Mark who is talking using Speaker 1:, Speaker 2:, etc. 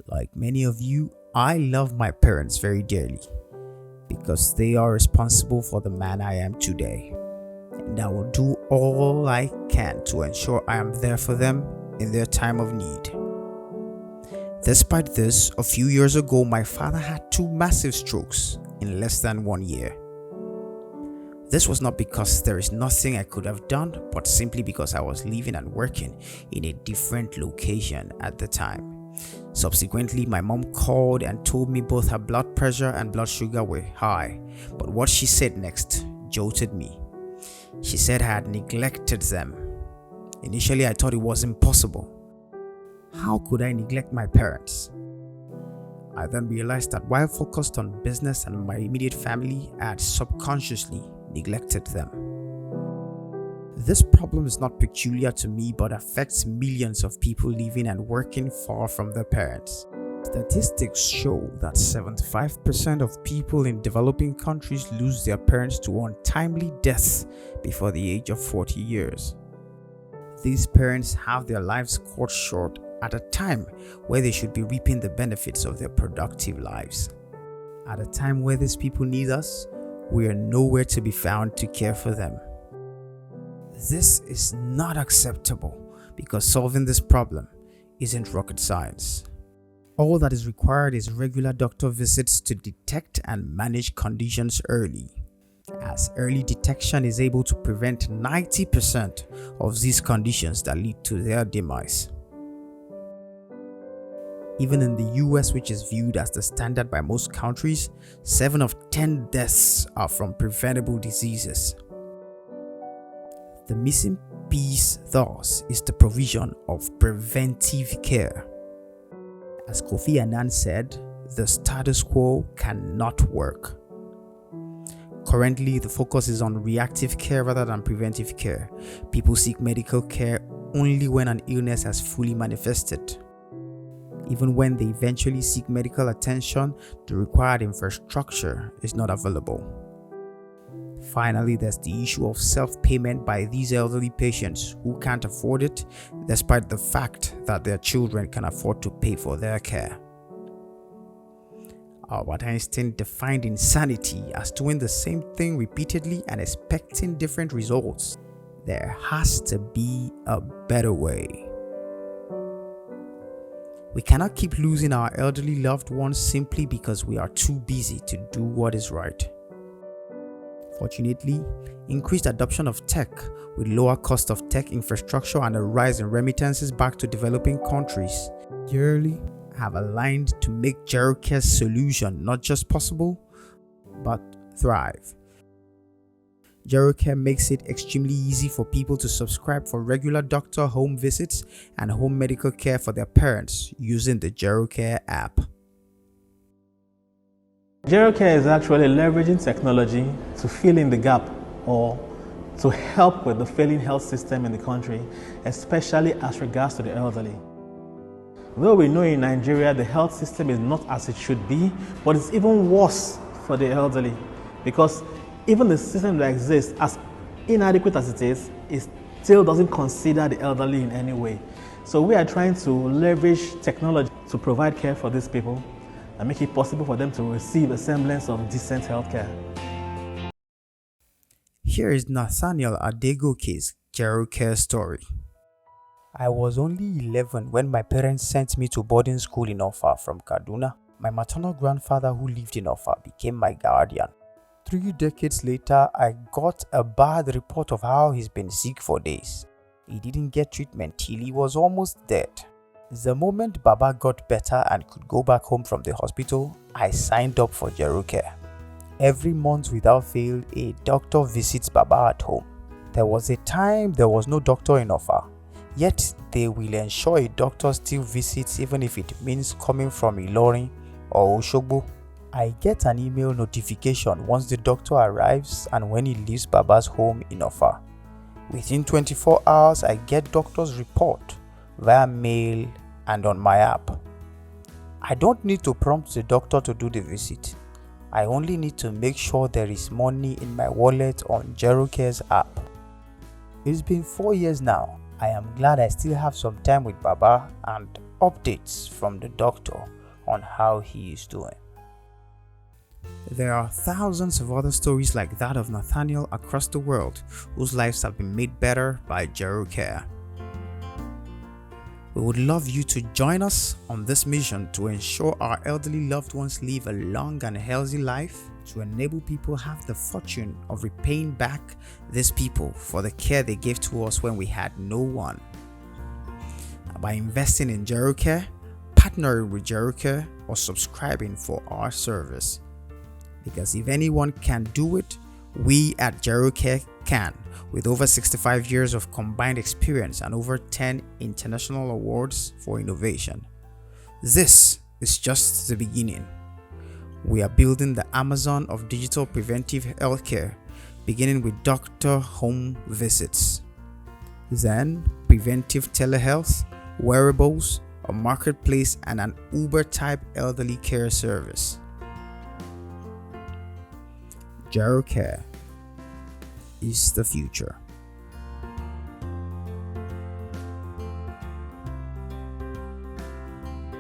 Speaker 1: Like many of you, I love my parents very dearly because they are responsible for the man I am today. And I will do all I can to ensure I am there for them in their time of need. Despite this, a few years ago, my father had 2 massive strokes in less than 1 year. This was not because there is nothing I could have done, but simply because I was living and working in a different location at the time. Subsequently, my mom called and told me both her blood pressure and blood sugar were high, but what she said next jolted me. She said I had neglected them. Initially, I thought it was impossible. How could I neglect my parents? I then realized that while focused on business and my immediate family, I had subconsciously neglected them. This problem is not peculiar to me but affects millions of people living and working far from their parents. Statistics show that 75% of people in developing countries lose their parents to untimely death before the age of 40 years. These parents have their lives cut short at a time where they should be reaping the benefits of their productive lives. At a time where these people need us, we are nowhere to be found to care for them. This is not acceptable because solving this problem isn't rocket science. All that is required is regular doctor visits to detect and manage conditions early, as early detection is able to prevent 90% of these conditions that lead to their demise. Even in the US, which is viewed as the standard by most countries, 7 of 10 deaths are from preventable diseases. The missing piece, thus, is the provision of preventive care. As Kofi Annan said, the status quo cannot work. Currently, the focus is on reactive care rather than preventive care. People seek medical care only when an illness has fully manifested. Even when they eventually seek medical attention, the required infrastructure is not available. Finally, there's the issue of self-payment by these elderly patients who can't afford it, despite the fact that their children can afford to pay for their care. Albert Einstein defined insanity as doing the same thing repeatedly and expecting different results. There has to be a better way. We cannot keep losing our elderly loved ones simply because we are too busy to do what is right. Fortunately, increased adoption of tech with lower cost of tech infrastructure and a rise in remittances back to developing countries yearly have aligned to make GEROCARE's solution not just possible, but thrive. GEROCARE makes it extremely easy for people to subscribe for regular doctor home visits and home medical care for their parents using the GEROCARE app.
Speaker 2: GEROCARE is actually leveraging technology to fill in the gap or to help with the failing health system in the country, especially as regards to the elderly. Though we know in Nigeria the health system is not as it should be, but it's even worse for the elderly because even the system that exists, as inadequate as it is, it still doesn't consider the elderly in any way. So we are trying to leverage technology to provide care for these people and make it possible for them to receive a semblance of decent health care.
Speaker 1: Here is Nathaniel Adegoke's GEROCARE story. I was only 11 when my parents sent me to boarding school in Offa from Kaduna. My maternal grandfather who lived in Offa became my guardian. 3 decades later, I got a bad report of how he's been sick for days. He didn't get treatment till he was almost dead. The moment Baba got better and could go back home from the hospital, I signed up for GEROCARE. Every month without fail, a doctor visits Baba at home. There was a time there was no doctor in Offa, yet they will ensure a doctor still visits even if it means coming from Ilorin or Oshogbo. I get an email notification once the doctor arrives and when he leaves Baba's home in Offa. Within 24 hours, I get doctor's report via mail and on my app. I don't need to prompt the doctor to do the visit. I only need to make sure there is money in my wallet on GEROCARE's app. It's been 4 years now. I am glad I still have some time with Baba and updates from the doctor on how he is doing. There are thousands of other stories like that of Nathaniel across the world whose lives have been made better by GEROCARE. We would love you to join us on this mission to ensure our elderly loved ones live a long and healthy life, to enable people have the fortune of repaying back these people for the care they gave to us when we had no one. By investing in GEROCARE, partnering with GEROCARE, or subscribing for our service. Because if anyone can do it, we at GEROCARE can, with over 65 years of combined experience and over 10 international awards for innovation. This is just the beginning. We are building the Amazon of digital preventive healthcare, beginning with doctor home visits, then preventive telehealth, wearables, a marketplace, and an Uber-type elderly care service. GEROCARE is the future.